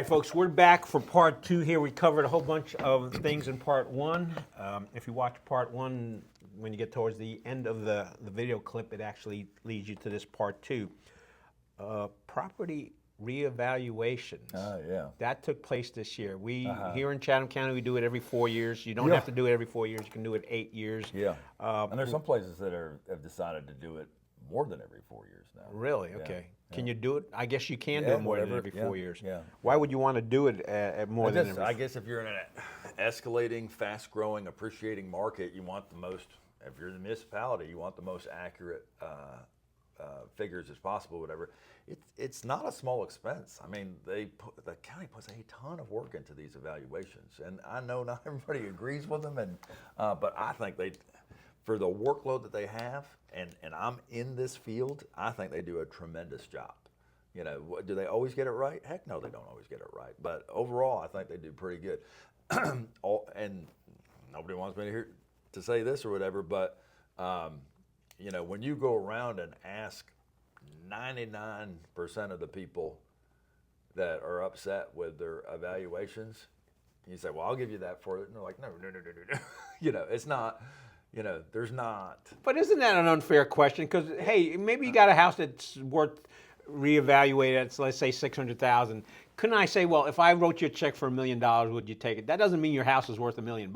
right, folks, we're back for part two here. We covered a whole bunch of things in part one. If you watch part one, when you get towards the end of the video clip, it actually leads you to this part two. Property reevaluations. Oh, yeah. That took place this year. Here in Chatham County, we do it every 4 years. You don't have to do it every 4 years. You can do it 8 years. Yeah. And there's some places that have decided to do it more than every 4 years now. Really? Yeah. Okay. Can you do it? I guess you can do it more than every 4 years. Yeah. Why would you want to do it at more than every? I guess if you're in an escalating, fast-growing, appreciating market, you want the most. If you're in a municipality, you want the most accurate figures as possible. Whatever. It's not a small expense. I mean, the county puts a ton of work into these evaluations, and I know not everybody agrees with them, and but I think for the workload that they have, and I'm in this field, I think they do a tremendous job. You know, do they always get it right? Heck no, they don't always get it right. But overall, I think they do pretty good. And nobody wants me to say this or whatever, but you know, when you go around and ask 99% of the people that are upset with their evaluations, you say, well, I'll give you that for it. And they're like, no. You know, it's not. You know, there's not. But isn't that an unfair question? Because hey, maybe you got a house that's worth reevaluated at, let's say, $600,000. Couldn't I say, well, if I wrote you a check for $1 million, would you take it? That doesn't mean your house is worth $1 million.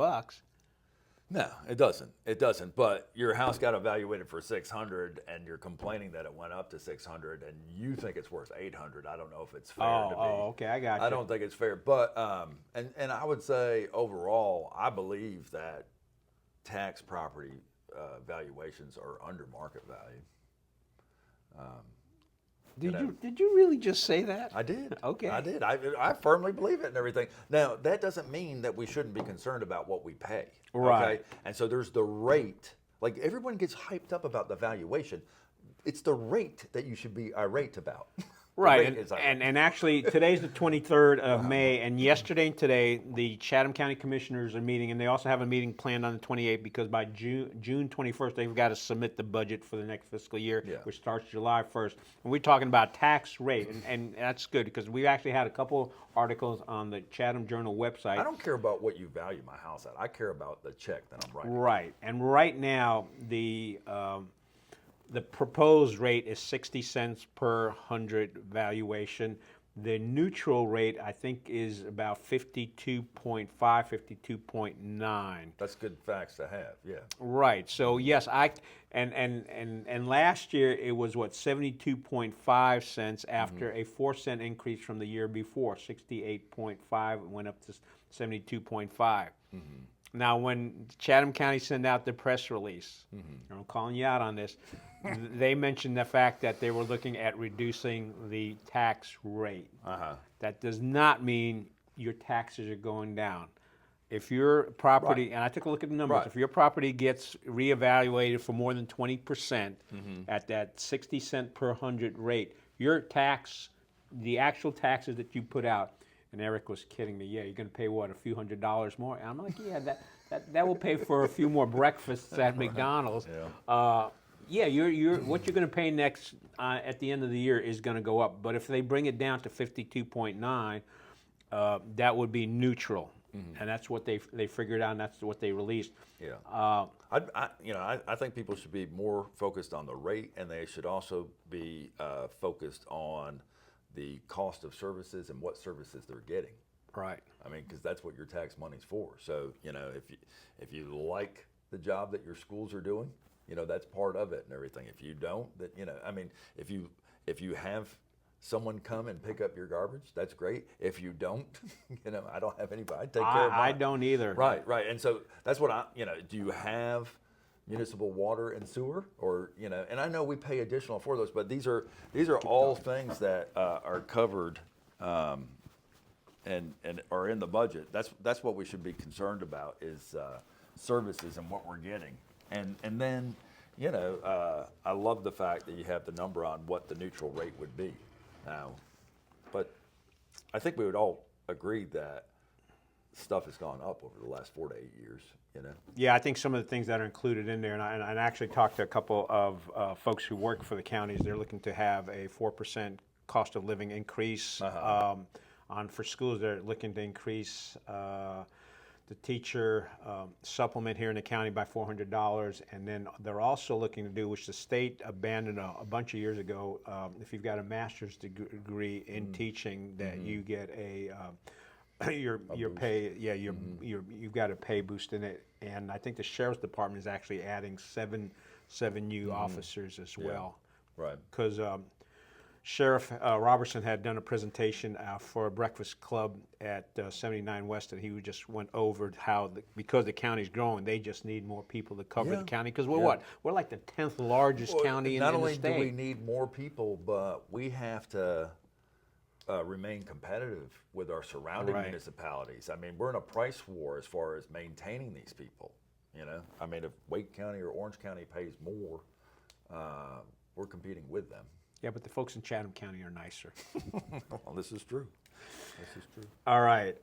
No, it doesn't. It doesn't. But your house got evaluated for 600, and you're complaining that it went up to 600, and you think it's worth 800. I don't know if it's fair to me. Oh, okay, I got you. I don't think it's fair. But and I would say overall, I believe that tax property valuations are under market value. Did you really just say that? I did. Okay. I did. I firmly believe it and everything. Now, that doesn't mean that we shouldn't be concerned about what we pay. Right. Okay? And so there's the rate. Like, everyone gets hyped up about the valuation. It's the rate that you should be irate about. Right, and actually today's the 23rd of May, and yesterday and today the Chatham County Commissioners are meeting, and they also have a meeting planned on the 28th because by June 21st they've got to submit the budget for the next fiscal year, which starts July 1st. And we're talking about tax rate, and that's good because we've actually had a couple articles on the Chatham Journal website. I don't care about what you value my house at. I care about the check that I'm writing. Right, and right now the proposed rate is 60 cents per 100 valuation. The neutral rate, I think, is about 52.5, 52.9. That's good facts to have, yeah. Right. So yes, and last year it was what 72.5 cents after a 4-cent increase from the year before. 68.5 went up to 72.5. Now, when Chatham County sent out the press release, I'm calling you out on this, they mentioned the fact that they were looking at reducing the tax rate. That does not mean your taxes are going down. If your property, and I took a look at the numbers, if your property gets reevaluated for more than 20% at that 60 cent per 100 rate, your tax, the actual taxes that you put out, and Eric was kidding me. Yeah, you're going to pay what, a few $100s more? And I'm like, yeah, that will pay for a few more breakfasts at McDonald's. Yeah, what you're going to pay next at the end of the year is going to go up. But if they bring it down to 52.9, that would be neutral, and that's what they figured out. And that's what they released. Yeah. I think people should be more focused on the rate, and they should also be focused on the cost of services and what services they're getting. Right. I mean, because that's what your tax money's for. So, you know, if you like the job that your schools are doing, you know, that's part of it and everything. If you don't, that, you know, I mean, if you have someone come and pick up your garbage, that's great. If you don't, you know, I don't have anybody. I take care of mine. I don't either. Right. And so that's what do you have municipal water and sewer, or, you know, and I know we pay additional for those, but these are all things that are covered and are in the budget. That's what we should be concerned about is services and what we're getting. And then, you know, I love the fact that you have the number on what the neutral rate would be now, but I think we would all agree that stuff has gone up over the last 4 to 8 years, you know? Yeah, I think some of the things that are included in there, and I actually talked to a couple of folks who work for the counties. They're looking to have a 4% cost of living increase. for schools. They're looking to increase the teacher supplement here in the county by $400, and then they're also looking to do, which the state abandoned a bunch of years ago. If you've got a master's degree in teaching, that you get a your pay, you've got a pay boost in it, and I think the sheriff's department is actually adding seven new officers as well. Right. Because Sheriff Robertson had done a presentation for a breakfast club at 79 West, and he just went over how, because the county's growing, they just need more people to cover the county. Because we're what? We're like the 10th largest county in the state. Not only do we need more people, but we have to remain competitive with our surrounding municipalities. I mean, we're in a price war as far as maintaining these people. You know, I mean, if Wake County or Orange County pays more, we're competing with them. Yeah, but the folks in Chatham County are nicer. Well, this is true. This is true. All right.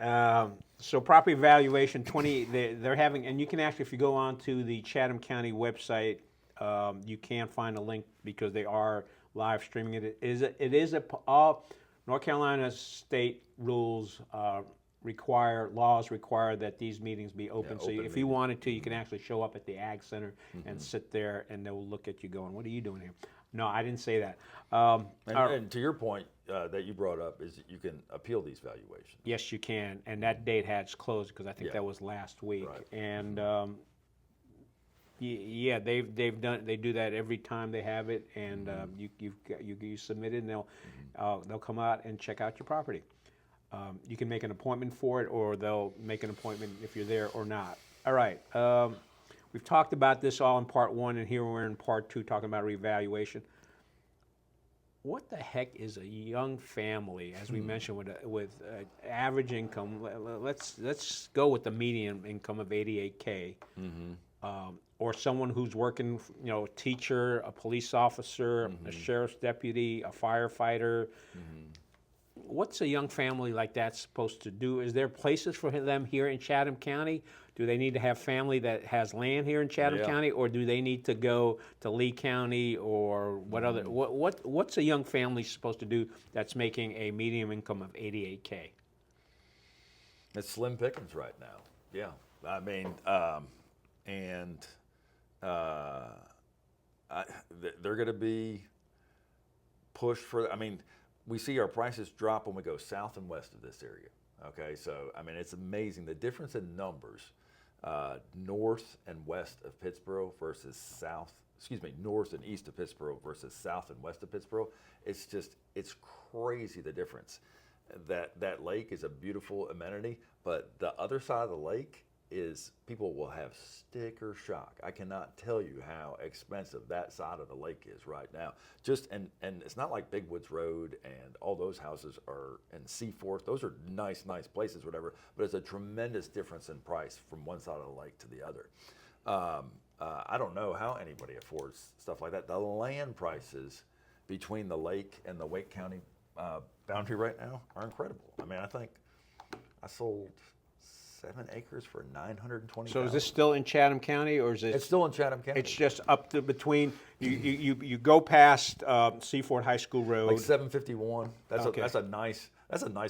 So property valuation 20. They're having, and you can actually, if you go on to the Chatham County website, you can find a link because they are live streaming it. It is all North Carolina state rules laws require that these meetings be open. So if you wanted to, you can actually show up at the Ag Center and sit there, and they will look at you going, "What are you doing here?" No, I didn't say that. And to your point that you brought up is that you can appeal these valuations. Yes, you can, and that date has closed because I think that was last week. Right. And yeah, they do that every time they have it, and you submit it, and they'll come out and check out your property. You can make an appointment for it, or they'll make an appointment if you're there or not. All right. We've talked about this all in part one, and here we're in part two talking about revaluation. What the heck is a young family, as we mentioned, with average income? Let's go with the median income of $88K, or someone who's working, a teacher, a police officer, a sheriff's deputy, a firefighter. What's a young family like that supposed to do? Is there places for them here in Chatham County? Do they need to have family that has land here in Chatham County, or do they need to go to Lee County, or what other? What's a young family supposed to do that's making a median income of $88K? It's slim pickings right now. Yeah, I mean, they're going to be pushed for. I mean, we see our prices drop when we go south and west of this area. Okay, so I mean, it's amazing the difference in numbers. North and west of Pittsboro versus north and east of Pittsboro versus south and west of Pittsboro. It's crazy the difference. That lake is a beautiful amenity, but the other side of the lake is, people will have sticker shock. I cannot tell you how expensive that side of the lake is right now. And it's not like Big Woods Road and all those houses are in Seaforth. Those are nice places, whatever. But it's a tremendous difference in price from one side of the lake to the other. I don't know how anybody affords stuff like that. The land prices between the lake and the Wake County boundary right now are incredible. I mean, I think I sold 7 acres for $920,000. So is this still in Chatham County, or is it? It's still in Chatham County. It's just up to between you go past Seaford High School Road. Like 751. That's Okay. a nice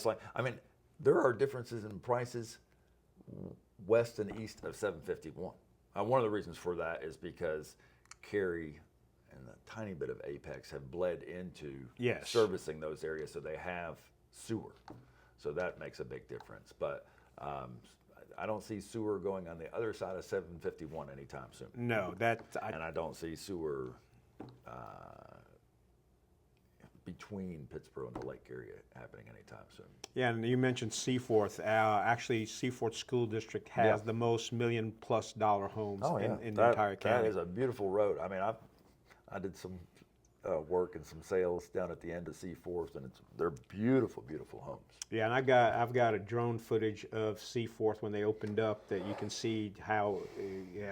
line. I mean, there are differences in prices west and east of 751. One of the reasons for that is because Cary and a tiny bit of Apex have bled into servicing those areas, so they have sewer. So that makes a big difference. But I don't see sewer going on the other side of 751 anytime soon. No, and I don't see sewer between Pittsboro and the lake area happening anytime soon. Yeah, and you mentioned Seaforth. Actually, Seaforth School District has the most $1 million+ homes in the entire county. That is a beautiful road. I mean, I did some work and some sales down at the end of Seaforth, and they're beautiful homes. Yeah, and I've got a drone footage of Seaforth when they opened up that you can see how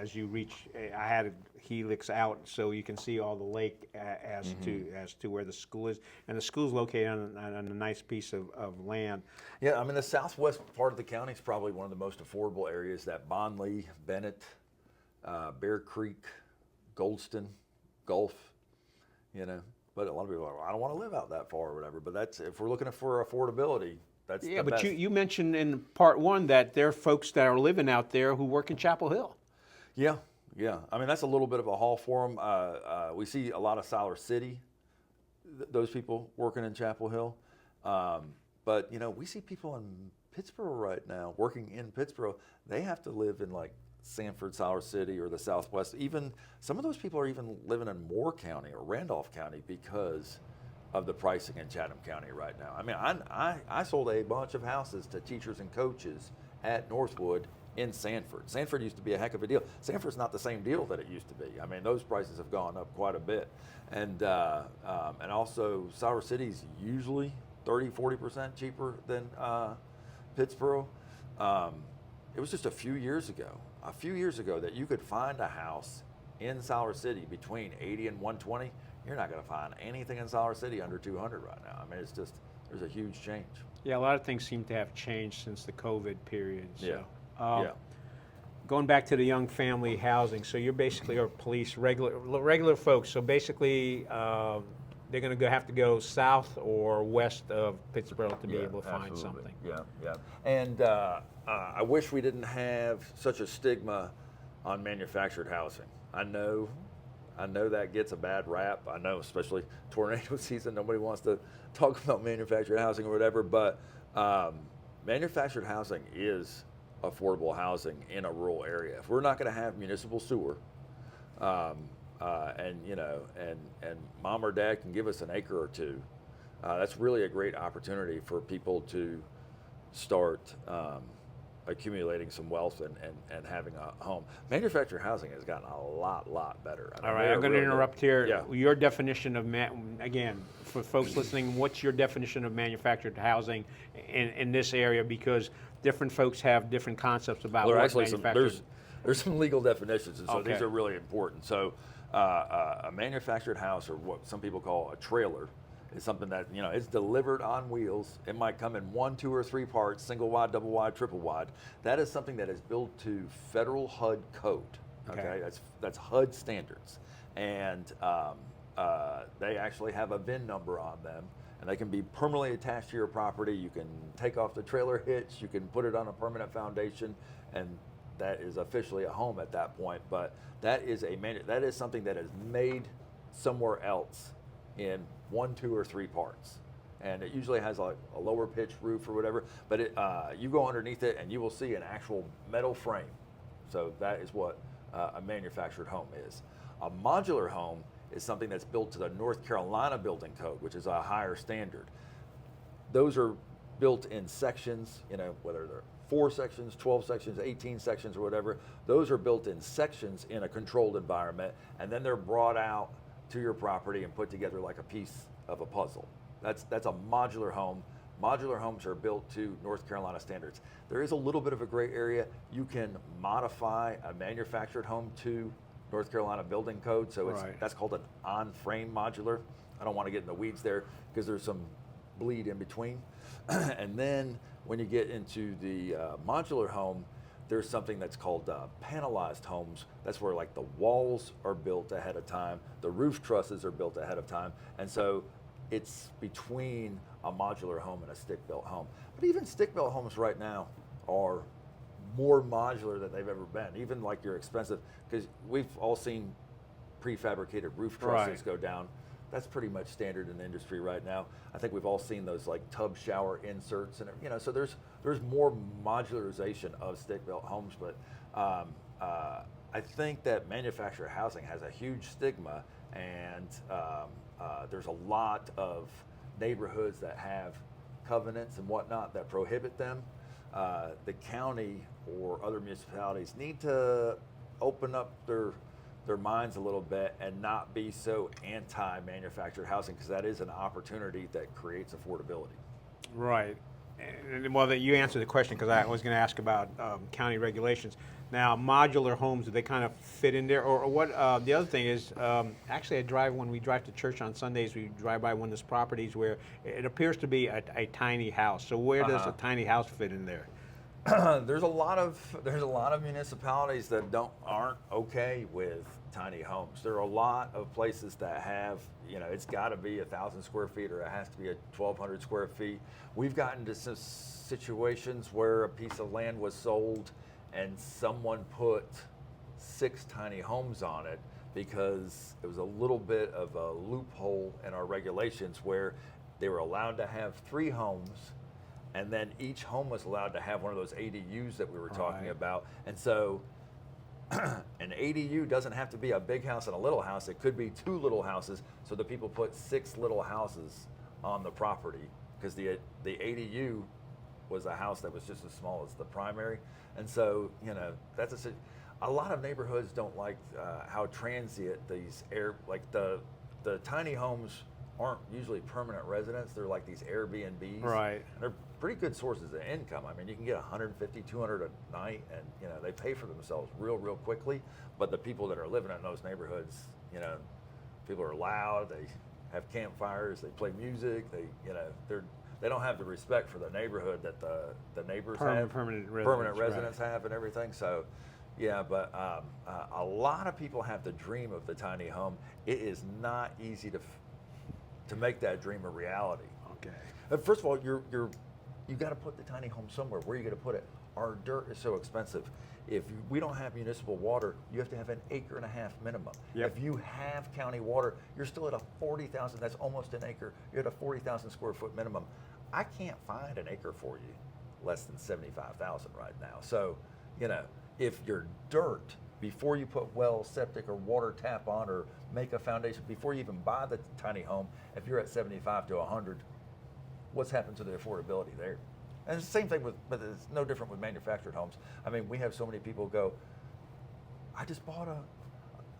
as you reach. I had a helix out so you can see all the lake as to where the school is, and the school's located on a nice piece of land. Yeah, I mean the southwest part of the county is probably one of the most affordable areas. That Bondley, Bennett, Bear Creek, Goldston, Gulf. But a lot of people are like, well, I don't want to live out that far or whatever. But that's, if we're looking for affordability, That's Yeah, the but best. you mentioned in part one that there are folks that are living out there who work in Chapel Hill. Yeah, yeah. I mean, that's a little bit of a haul for them. We see a lot of Siler City, those people working in Chapel Hill. But, you know, we see people in Pittsboro right now, working in Pittsboro. They have to live in like Sanford, Siler City, or the Southwest. Even some of those people are even living in Moore County or Randolph County because of the pricing in Chatham County right now. I mean, I sold a bunch of houses to teachers and coaches at Northwood in Sanford. Sanford used to be a heck of a deal. Sanford's not the same deal that it used to be. I mean, those prices have gone up quite a bit. And also Siler City's usually 30-40% cheaper than Pittsboro. It was just a few years ago that you could find a house in Siler City between 80 and 120. You're not going to find anything in Siler City under 200 right now. I mean, it's just, there's a huge change. Yeah, a lot of things seem to have changed since the COVID period. So, Yeah. Going back to the young family housing, so you're basically a police, regular folks. So basically, they're going to have to go south or west of Pittsboro to be able to find something. Yeah. And I wish we didn't have such a stigma on manufactured housing. I know that gets a bad rap. I know, especially tornado season, nobody wants to talk about manufactured housing or whatever, but manufactured housing is affordable housing in a rural area. If we're not going to have municipal sewer, and you know, and mom or dad can give us an acre or two, that's really a great opportunity for people to start accumulating some wealth and having a home. Manufactured housing has gotten a lot better. I mean, All right, I'm going to interrupt here. Yeah. Your definition of, again, for folks listening, what's your definition of manufactured housing in this area? Because different folks have different concepts about Well, what actually manufactured. there's some legal definitions, and so Okay. these are really important. So a manufactured house, or what some people call a trailer, is something that, you know, it's delivered on wheels. It might come in 1, 2, or 3 parts, single wide, double wide, triple wide. That is something that is built to federal HUD code. Okay, that's HUD standards, and they actually have a VIN number on them, and they can be permanently attached to your property. You can take off the trailer hitch, you can put it on a permanent foundation, and that is officially a home at that point. But that is something that is made somewhere else in 1, 2, or 3 parts, and it usually has a lower pitch roof or whatever. But you go underneath it, and you will see an actual metal frame. So that is what a manufactured home is. A modular home is something that's built to the North Carolina building code, which is a higher standard. Those are built in sections, you know, whether they're 4 sections, 12 sections, 18 sections, or whatever. Those are built in sections in a controlled environment, and then they're brought out to your property and put together like a piece of a puzzle. That's a modular home. Modular homes are built to North Carolina standards. There is a little bit of a gray area. You can modify a manufactured home to North Carolina building code, so that's called an on-frame modular. I don't want to get in the weeds there because there's some bleed in between. And then when you get into the modular home, there's something that's called panelized homes. That's where like the walls are built ahead of time, the roof trusses are built ahead of time, and so it's between a modular home and a stick-built home. But even stick-built homes right now are more modular than they've ever been. Even like your expensive, because we've all seen prefabricated roof trusses go down. That's pretty much standard in the industry right now. I think we've all seen those like tub shower inserts, and you know, so there's more modularization of stick-built homes. But I think that manufactured housing has a huge stigma, and there's a lot of neighborhoods that have covenants and whatnot that prohibit them. The county or other municipalities need to open up their minds a little bit and not be so anti-manufactured housing, because that is an opportunity that creates affordability. Right. And, well, you answered the question, because I was going to ask about county regulations. Now, modular homes, do they kind of fit in there? Or what? The other thing is, actually, when we drive to church on Sundays, we drive by one of those properties where it appears to be a tiny house. So where does a tiny house fit in there? there's a lot of municipalities that aren't okay with tiny homes. There are a lot of places that have, it's got to be 1,000 square feet or it has to be 1,200 square feet. We've gotten to some situations where a piece of land was sold and someone put 6 tiny homes on it because it was a little bit of a loophole in our regulations where they were allowed to have 3 homes. And then each home was allowed to have one of those ADUs that we were talking about. And so an ADU doesn't have to be a big house and a little house. It could be 2 little houses. So the people put 6 little houses on the property because the ADU was a house that was just as small as the primary. And so, that's a lot of neighborhoods don't like how transient these the tiny homes aren't usually permanent residents. They're like these Airbnbs. Right. And they're pretty good sources of income. I mean, you can get 150, 200 a night, and they pay for themselves real quickly. But the people that are living in those neighborhoods, people are loud. They have campfires. They play music. They don't have the respect for the neighborhood that the neighbors have. Permanent residents have and everything. So, yeah, but a lot of people have the dream of the tiny home. It is not easy to make that dream a reality. Okay. First of all, you got to put the tiny home somewhere. Where are you going to put it? Our dirt is so expensive. If we don't have municipal water, you have to have an 1.5 acres minimum. Yep. If you have county water, you're still at a 40,000. That's almost an acre. You're at a 40,000 square foot minimum. I can't find an acre for you less than 75,000 right now. So, if your dirt, before you put well, septic, or water tap on, or make a foundation, before you even buy the tiny home, if you're at 75 to 100, what's happened to the affordability there? And it's the same thing but it's no different with manufactured homes. I mean, we have so many people go, I just bought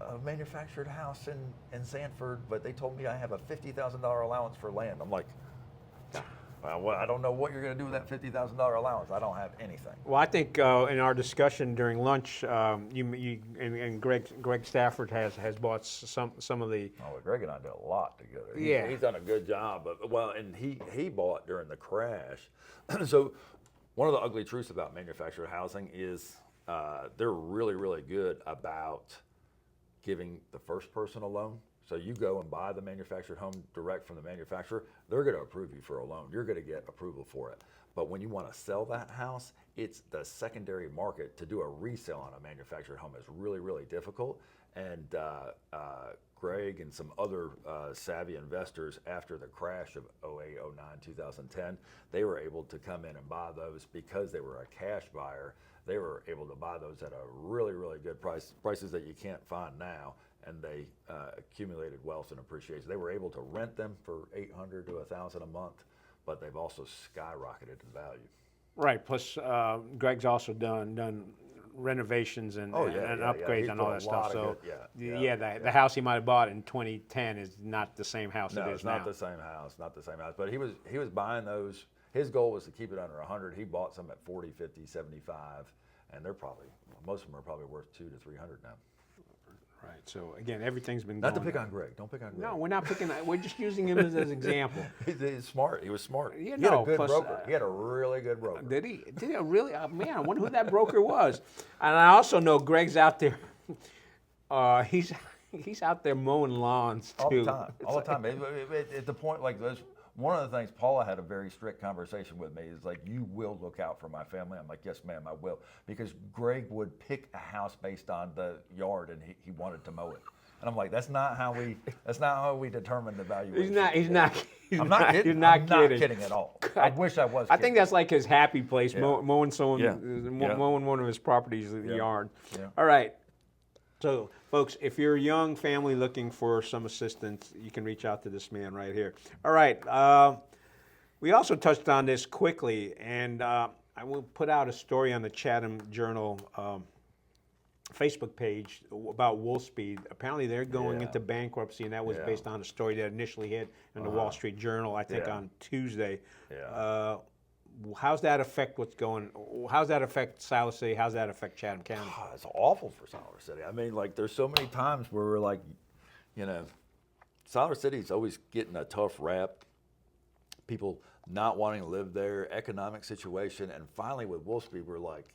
a manufactured house in Sanford, but they told me I have a $50,000 allowance for land. I'm like, well, I don't know what you're going to do with that $50,000 allowance. I don't have anything. Well, I think in our discussion during lunch, you and Greg Stafford has bought some of the. Oh, well, Greg and I did a lot together. Yeah, he's done a good job. And he bought during the crash. So one of the ugly truths about manufactured housing is they're really good about giving the first person a loan. So you go and buy the manufactured home direct from the manufacturer, they're going to approve you for a loan. You're going to get approval for it. But when you want to sell that house, it's the secondary market. To do a resale on a manufactured home is really difficult. And Greg and some other savvy investors, after the crash of 08, 09, 2010, they were able to come in and buy those because they were a cash buyer. They were able to buy those at a really good prices that you can't find now. And they accumulated wealth and appreciation. They were able to rent them for $800 to $1,000 a month, but they've also skyrocketed in value. Right. Plus, Greg's also done renovations and upgrades and all that stuff. So, the house he might have bought in 2010 is not the same house it is now. No, it's not the same house. Not the same house. But he was buying those. His goal was to keep it under 100. He bought some at 40, 50, 75, and most of them are probably worth 200 to 300 now. Right. So again, everything's been not to pick on Greg. Don't pick on Greg. No, we're not picking. We're just using him as an example. He's smart. He was smart. Yeah, he had a good broker. He had a really good broker. Did he? Did he really? Man, I wonder who that broker was. And I also know Greg's out there. He's out there mowing lawns too. All the time. At the point like this. One of the things, Paula had a very strict conversation with me, is like, you will look out for my family. I'm like, yes, ma'am, I will. Because Greg would pick a house based on the yard, and he wanted to mow it. And I'm like, that's not how we determine the valuation. He's not kidding. I'm not kidding at all. I wish I was kidding. I think that's like his happy place, mowing one of his properties' yard. Yeah. All right. So, folks, if you're a young family looking for some assistance, you can reach out to this man right here. All right. We also touched on this quickly, and I will put out a story on the Chatham Journal Facebook page about Wolfspeed. Apparently, they're going into bankruptcy, and that was based on a story that initially hit in the Wall Street Journal, I think, on Tuesday. Yeah. How's that affect how's that affect Siler City? How's that affect Chatham County? Oh, it's awful for Siler City. I mean, like, there's so many times where we're like, Siler City's always getting a tough rap people not wanting to live there, economic situation, and finally with Wolfspeed, we're like,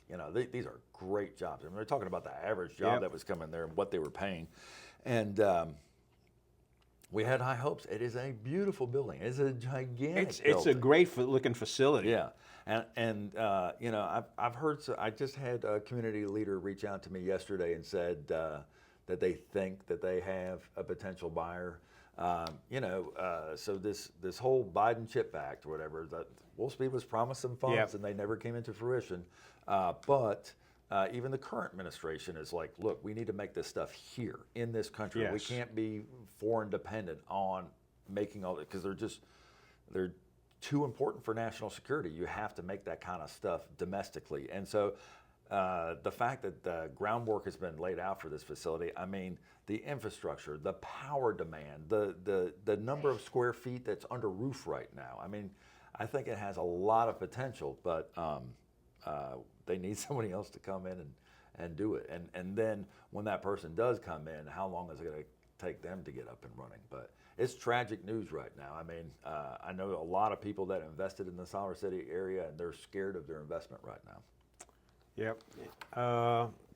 these are great jobs. I mean, they're talking about the average job that was coming there and what they were paying, and we had high hopes. It is a beautiful building. It's a gigantic building. It's a great looking facility. Yeah, and I've heard. I just had a community leader reach out to me yesterday and said that they think that they have a potential buyer. So this whole Biden CHIP Act or whatever, that Wolfspeed was promised some funds and they never came into fruition. But even the current administration is like, look, we need to make this stuff here in this country. Yes. We can't be foreign dependent on making all that, because they're too important for national security. You have to make that kind of stuff domestically. And so the fact that the groundwork has been laid out for this facility, I mean, the infrastructure, the power demand, the number of square feet that's under roof right now. I mean, I think it has a lot of potential, but they need somebody else to come in and do it. And then when that person does come in, how long is it going to take them to get up and running? But it's tragic news right now. I mean, I know a lot of people that invested in the Siler City area, and they're scared of their investment right now. Yep.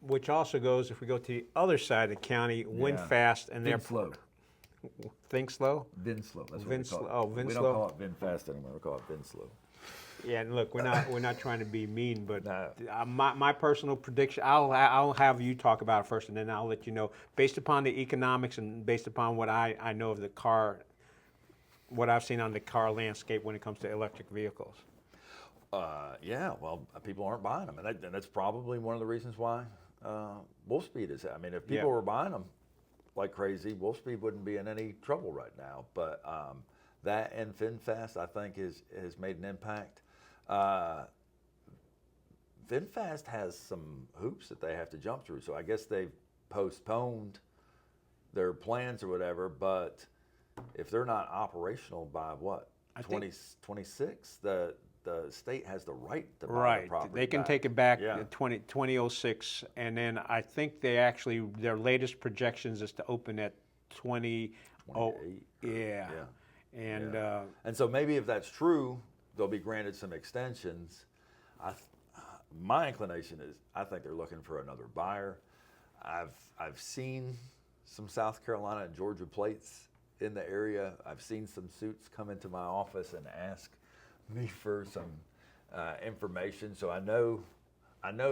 Which also goes, if we go to the other side of the county, WinFast and their slow. Think slow? VinSlow. That's Vin what we call it. Oh, VinSlow. We don't call it VinFast anymore. We call it VinSlow. Yeah, and look, we're not trying to be mean, but No. my personal prediction, I'll have you talk about it first, and then I'll let you know, based upon the economics and based upon what I know of the car, what I've seen on the car landscape when it comes to electric vehicles. People aren't buying them, and that's probably one of the reasons why Wolfspeed is. I mean, if people were buying them like crazy, Wolfspeed wouldn't be in any trouble right now. But that and VinFast, I think, has made an impact. VinFast has some hoops that they have to jump through, so I guess they've postponed their plans or whatever. But if they're not operational by what, 2026, the state has the right to buy the property. They can back. take it back 2006, and then I think their latest projections is to open at 28. Yeah. And so maybe if that's true, they'll be granted some extensions. My inclination is I think they're looking for another buyer. I've seen some South Carolina and Georgia plates in the area. I've seen some suits come into my office and ask me for some information. So I know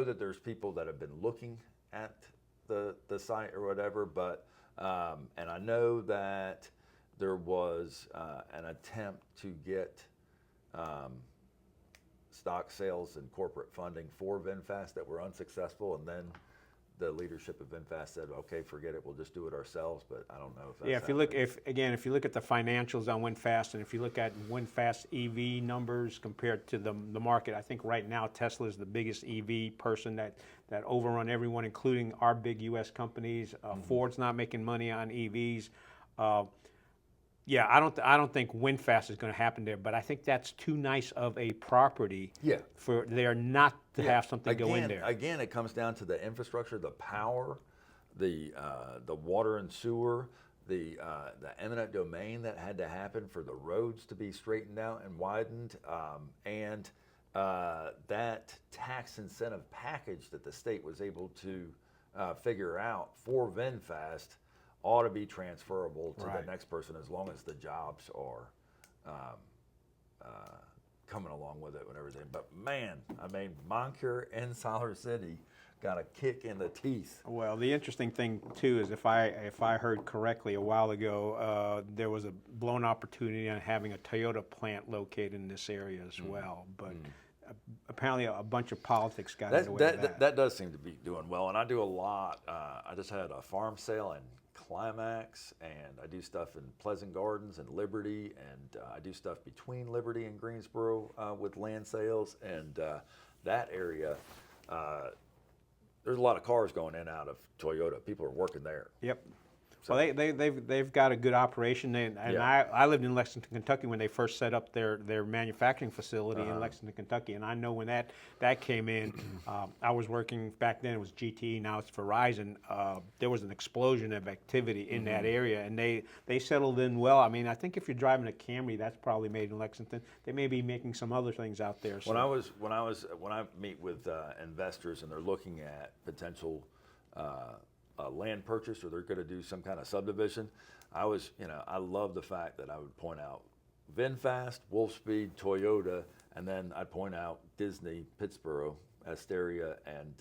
that there's people that have been looking at the site or whatever, but and I know that there was an attempt to get stock sales and corporate funding for VinFast that were unsuccessful, and then the leadership of VinFast said, "Okay, forget it. We'll just do it ourselves." But I don't know if that's if you look at the financials on WinFast, and if you look at WinFast EV numbers compared to the market, I think right now Tesla is the biggest EV person that overrun everyone, including our big U.S. companies. Ford's not making money on EVs. I don't think WinFast is going to happen there, but I think that's too nice of a property for there not to have something go in there. Again, it comes down to the infrastructure, the power, the water and sewer, the eminent domain that had to happen for the roads to be straightened out and widened, and that tax incentive package that the state was able to figure out for VinFast ought to be transferable to the next person, as long as the jobs are coming along with it and everything. But man, I mean, Moncure and Siler City got a kick in the teeth. Well, the interesting thing too is if I heard correctly a while ago, there was a blown opportunity on having a Toyota plant located in this area as well, but. Apparently, a bunch of politics got in the way of that. That does seem to be doing well, and I do a lot. I just had a farm sale in Climax, and I do stuff in Pleasant Gardens and Liberty, and I do stuff between Liberty and Greensboro with land sales, and that area, there's a lot of cars going in and out of Toyota. People are working there. Yep. So Well, they've got a good operation, and Yeah. I lived in Lexington, Kentucky when they first set up their manufacturing facility in Lexington, Kentucky, and I know when that came in, I was working back then. It was GTE, now it's Verizon. There was an explosion of activity in that area, and they settled in well. I mean, I think if you're driving a Camry, that's probably made in Lexington. They may be making some other things out there. So. When I meet with investors and they're looking at potential land purchase, or they're going to do some kind of subdivision, I love the fact that I would point out VinFast, Wolfspeed, Toyota, and then I'd point out Disney, Pittsboro, Asteria, and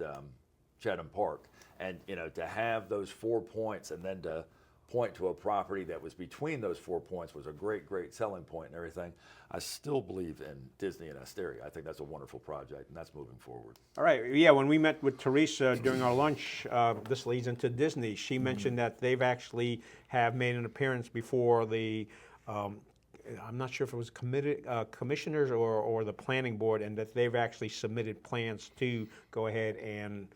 Chatham Park. And to have those 4 points and then to point to a property that was between those 4 points was a great selling point and everything. I still believe in Disney and Asteria. I think that's a wonderful project, and that's moving forward. All right. Yeah, when we met with Teresa during our lunch, this leads into Disney. She mentioned that they've actually have made an appearance before the, I'm not sure if it was commissioners or the planning board, and that they've actually submitted plans to go ahead and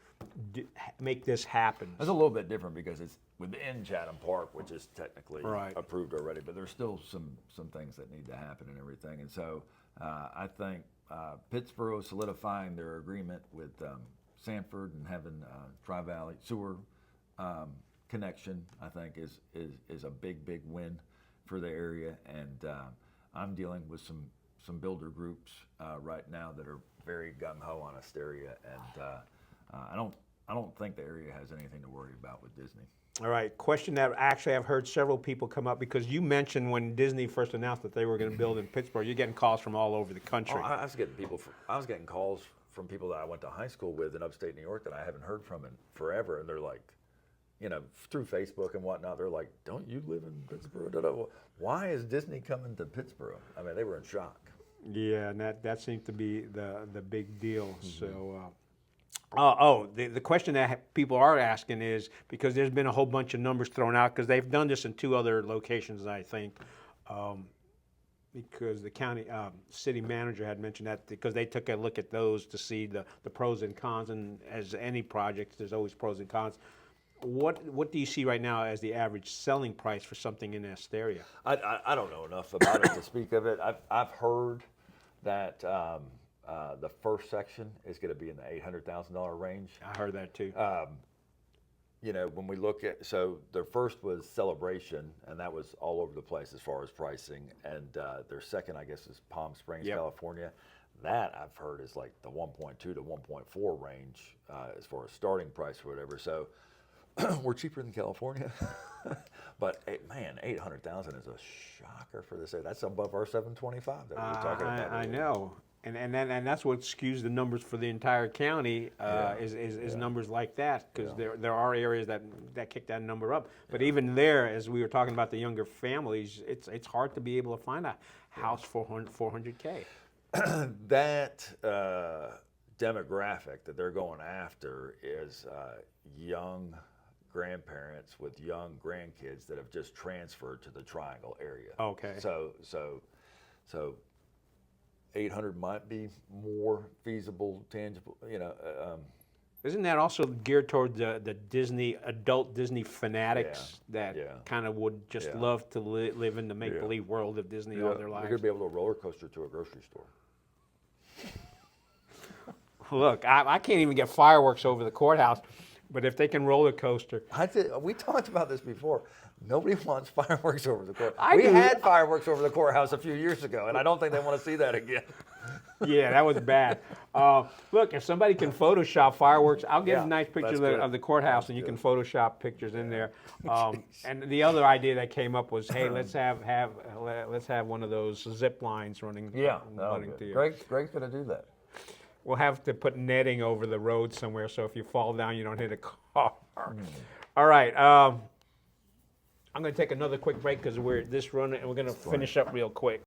make this happen. It's a little bit different because it's within Chatham Park, which is technically Right. approved already, but there's still some things that need to happen and everything. And so I think Pittsboro solidifying their agreement with Sanford and having Tri-Valley sewer connection, I think is a big win for the area. And I'm dealing with some builder groups right now that are very gung-ho on Asteria, and I don't think the area has anything to worry about with Disney. All right, question that actually I've heard several people come up, because you mentioned when Disney first announced that they were going to build in Pittsburgh, you're getting calls from all over the country. I was getting calls from people that I went to high school with in upstate New York that I haven't heard from in forever, and they're like, through Facebook and whatnot, they're like, "Don't you live in Pittsboro? Why is Disney coming to Pittsboro?" I mean, they were in shock. Yeah, and that seems to be the big deal. So. The question that people are asking is, because there's been a whole bunch of numbers thrown out, because they've done this in 2 other locations, I think, because the county city manager had mentioned that, because they took a look at those to see the pros and cons, and as any project, there's always pros and cons. What do you see right now as the average selling price for something in Asteria? I don't know enough about it to speak of it. I've heard that the first section is going to be in the $800,000 range. I heard that too. When we look at, so their first was Celebration, and that was all over the place as far as pricing. And their second, I guess, is Palm Springs, Yep. California. That I've heard is like the 1.2 to 1.4 range as far as starting price or whatever. So we're cheaper than California. But man, 800,000 is a shocker for this area. That's above our 725 that we were talking about. I know. And that's what skews the numbers for the entire county is numbers like that, because there are areas that kick that number up. But even there, as we were talking about the younger families, it's hard to be able to find a house for $400K. That demographic that they're going after is young grandparents with young grandkids that have just transferred to the Triangle area. Okay. So 800 might be more feasible, tangible, Isn't that also geared toward the adult Disney fanatics that kind of would just love to live in the make-believe world of Disney all their lives? You're going to be able to roller coaster to a grocery store. Look, I can't even get fireworks over the courthouse, but if they can roller coaster. We talked about this before. Nobody wants fireworks over the courthouse. I We do. had fireworks over the courthouse a few years ago, and I don't think they want to see that again. Yeah, that was bad. Look, if somebody can Photoshop fireworks, I'll get a nice picture that's good. of the courthouse, and you can Photoshop pictures in there. And the other idea that came up was, hey, let's have one of those zip lines running to you. Greg's going to do that. We'll have to put netting over the road somewhere, so if you fall down, you don't hit a car. All right. I'm going to take another quick break because we're running, and we're going to finish up real quick.